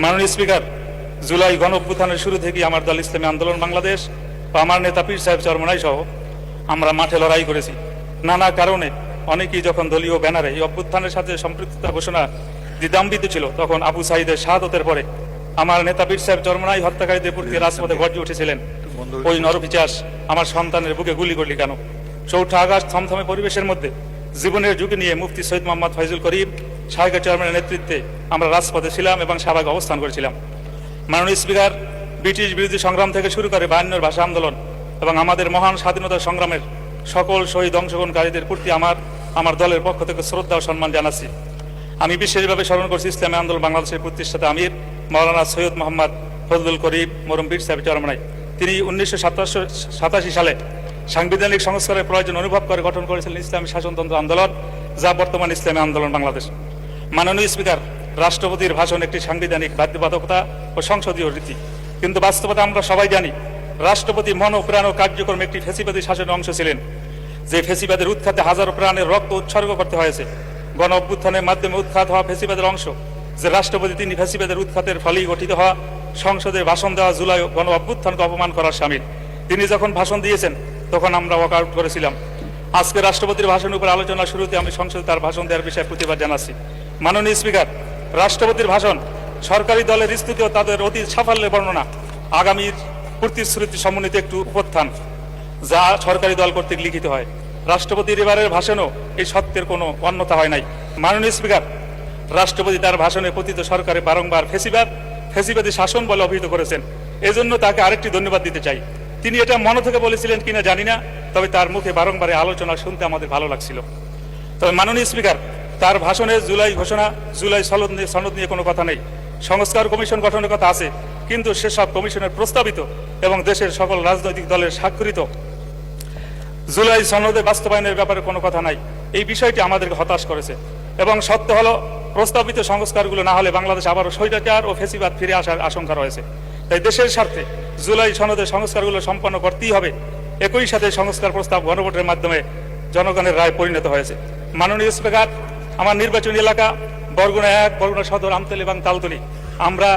মাননীয় স্পিকার, জুলাই গণ অভ্যুত্থানের শুরু থেকে আমার দল ইসলামী আন্দোলন বাংলাদেশ ও আমার নেতা পীর সাহেব চরমনাই সহ আমরা মাঠে লড়াই করেছি। নানা কারণে অনেকেই যখন দলীয় ব্যানারে এই অভ্যুত্থানের সাথে সম্পৃক্ততা ঘোষণা দ্বিধান্বিত ছিল, তখন আবু সাঈদের শাহাদতের পরে আমার নেতা পীর সাহেব চরমনাই হত্যাকারীদের প্রতি রাজপথে গর্জে উঠেছিলেন, ওই নরপিচাস আমার সন্তানের বুকে গুলি করলি কেন। 4 আগস্ট থমথমে পরিবেশের মধ্যে জীবনের ঝুঁকি নিয়ে মুফতি সৈয়দ মোহাম্মদ ফয়জুল করিম সাহেবের চেয়ারম্যানের নেতৃত্বে আমরা রাজপথে ছিলাম এবং শাহবাগে অবস্থান করেছিলাম। মাননীয় স্পিকার, ব্রিটিশ বিরোধী সংগ্রাম থেকে শুরু করে 52 ভাষা আন্দোলন এবং আমাদের মহান স্বাধীনতা সংগ্রামের সকল শহীদ অংশগ্রহণকারীদের প্রতি আমার দলের পক্ষ থেকে শ্রদ্ধা ও সম্মান জানাচ্ছি। আমি বিশেষভাবে স্মরণ করছি ইসলামী আন্দোলন বাংলাদেশের প্রতিষ্ঠাতা আমির মাওলানা সৈয়দ মোহাম্মদ ফজলুল করিম মরম পীর সাহেব চরমনাই। তিনি 1987 সালে সাংবিধানিক সংস্কারের প্রয়োজন অনুভব করে গঠন করেছিলেন ইসলামী শাসনতন্ত্র আন্দোলন, যা বর্তমান ইসলামী আন্দোলন বাংলাদেশ। মাননীয় স্পিকার, রাষ্ট্রপতির ভাষণ একটি সাংবিধানিক বাধ্যবাধকতা ও সংসদীয় রীতি, কিন্তু বাস্তবতা আমরা সবাই জানি রাষ্ট্রপতি মন ও প্রাণ ও কার্যক্রমে একটি ফ্যাসিবাদী শাসনের অংশ ছিলেন, যে ফ্যাসিবাদের উৎখাতে হাজারো প্রাণের রক্ত উৎসর্গ করতে হয়েছে। গণ অভ্যুত্থানের মাধ্যমে উৎখাত হওয়া ফ্যাসিবাদের অংশ যে রাষ্ট্রপতি, তিনি ফ্যাসিবাদের উৎখাতের ফলেই গঠিত হওয়া সংসদের ভাষণ দেওয়া জুলাই গণ অভ্যুত্থানকে অপমান করার শামিল। তিনি যখন ভাষণ দিয়েছেন তখন আমরা ওয়াকআউট করেছিলাম। আজকে রাষ্ট্রপতির ভাষণের উপর আলোচনার শুরুতে আমি সংসদে তার ভাষণ দেওয়ার বিষয়ে প্রতিবাদ জানাচ্ছি। মাননীয় স্পিকার, রাষ্ট্রপতির ভাষণ সরকারি দলের স্তুতি ও তাদের অতি সাফল্যের বর্ণনা, আগামীর প্রতিশ্রুতি সমন্বিত একটু উপত্থান যা সরকারি দল কর্তৃক লিখিত হয়। রাষ্ট্রপতির এবারের ভাষণও এই সত্যের কোনো অন্যতা হয় নাই। মাননীয় স্পিকার, রাষ্ট্রপতি তার ভাষণে পতিত সরকারে বারংবার ফ্যাসিবাদী শাসন বলে অভিহিত করেছেন। এজন্য তাকে আরেকটি ধন্যবাদ দিতে চাই। তিনি এটা মন থেকে বলেছিলেন কিনা জানি না, তবে তার মুখে বারংবার আলোচনা শুনতে আমাদের ভালো লাগছিল। তবে মাননীয় স্পিকার, তার ভাষণে জুলাই ঘোষণা, জুলাই সনদ নিয়ে কোনো কথা নেই। সংস্কার কমিশন গঠনের কথা আছে, কিন্তু সেসব কমিশনের প্রস্তাবিত এবং দেশের সকল রাজনৈতিক দলের স্বাক্ষরিত জুলাই সনদে বাস্তবায়নের ব্যাপারে কোনো কথা নাই। এই বিষয়টি আমাদেরকে হতাশ করেছে এবং সত্য হলো প্রস্তাবিত সংস্কারগুলো না হলে বাংলাদেশ আবারও স্বৈরাচার ও ফ্যাসিবাদ ফিরে আসার আশঙ্কা রয়েছে। তাই দেশের স্বার্থে জুলাই সনদের সংস্কারগুলো সম্পন্ন করতেই হবে। একই সাথে সংস্কার প্রস্তাব গণভোটের মাধ্যমে জনগণের রায় পরিণত হয়েছে। মাননীয় স্পিকার, আমার নির্বাচনী এলাকা বরগুনা 1, বরগুনা সদর, আমতলী এবং তালতলী। আমরা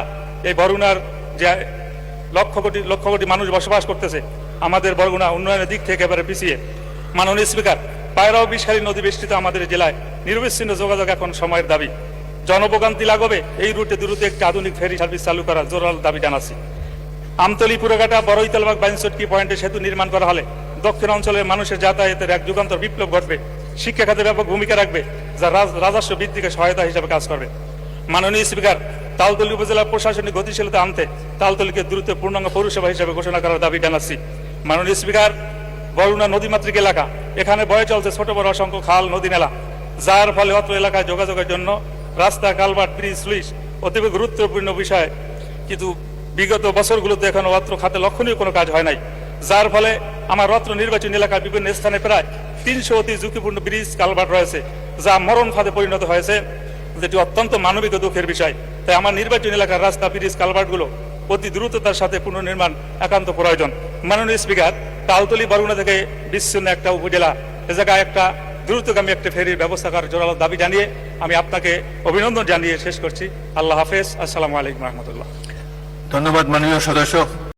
এই বরগুনার যে লক্ষ কোটি মানুষ বসবাস করতেছে, আমাদের বরগুনা উন্নয়নের দিক থেকে এবারে পিছিয়ে। মাননীয় স্পিকার, পায়রাও বিষালী নদী বেষ্টিত আমাদের জেলায় নিরবিচ্ছিন্ন যোগাযোগ এখন সময়ের দাবি। জনভোগান্তি লাগবে, এই রুটে দ্রুত একটি আধুনিক ফেরি সার্ভিস চালু করার জোরাল দাবি জানাচ্ছি। আমতলী, পুরাঘাটা, বড়ইতলবাগ, 62 পয়েন্টে সেতু নির্মাণ করা হলে দক্ষিণ অঞ্চলের মানুষের যাতায়াতের এক যুগান্তর বিপ্লব ঘটবে। শিক্ষা খাতে ব্যাপক ভূমিকা রাখবে, যা রাজস্ব বৃদ্ধিকে সহায়তা হিসেবে কাজ করবে। মাননীয় স্পিকার, তালতলী উপজেলা প্রশাসনিক গতিশীলতা আনতে তালতলীকে দ্রুত পূর্ণাঙ্গ পৌরসভা হিসেবে ঘোষণা করার দাবি জানাচ্ছি। মাননীয় স্পিকার, বরগুনা নদীমাতৃক এলাকা, এখানে বয়ে চলছে ছোট বড় অসংখ্য খাল, নদী, নালা, যার ফলে অত্র এলাকায় যোগাযোগের জন্য রাস্তা, কালভার্ট, ব্রিজ, স্লুইস অতীব গুরুত্বপূর্ণ বিষয়, কিন্তু বিগত বছরগুলোতে এখনো অত্র খাতে লক্ষণীয় কোনো কাজ হয় নাই, যার ফলে আমার অত্র নির্বাচনী এলাকার বিভিন্ন স্থানে প্রায় 300 অতি ঝুঁকিপূর্ণ ব্রিজ, কালভার্ট রয়েছে, যা মরণ ফাঁদে পরিণত হয়েছে, যেটি অত্যন্ত মানবিক ও দুঃখের বিষয়। তাই আমার নির্বাচনী এলাকার রাস্তা, ব্রিজ, কালভার্টগুলো অতি দ্রুততার সাথে পুনর্নির্মাণ একান্ত প্রয়োজন। মাননীয় স্পিকার, তালতলী বরগুনা থেকে বিচ্ছিন্ন একটা উপজেলা, এ জায়গায় একটা দ্রুতগামী একটা ফেরির ব্যবস্থা করার জোরালো দাবি জানিয়ে আমি আপনাকে অভিনন্দন জানিয়ে শেষ করছি। আল্লাহ হাফেজ। আসসালামু আলাইকুম রহমতুল্লাহ। ধন্যবাদ মাননীয় সদস্য।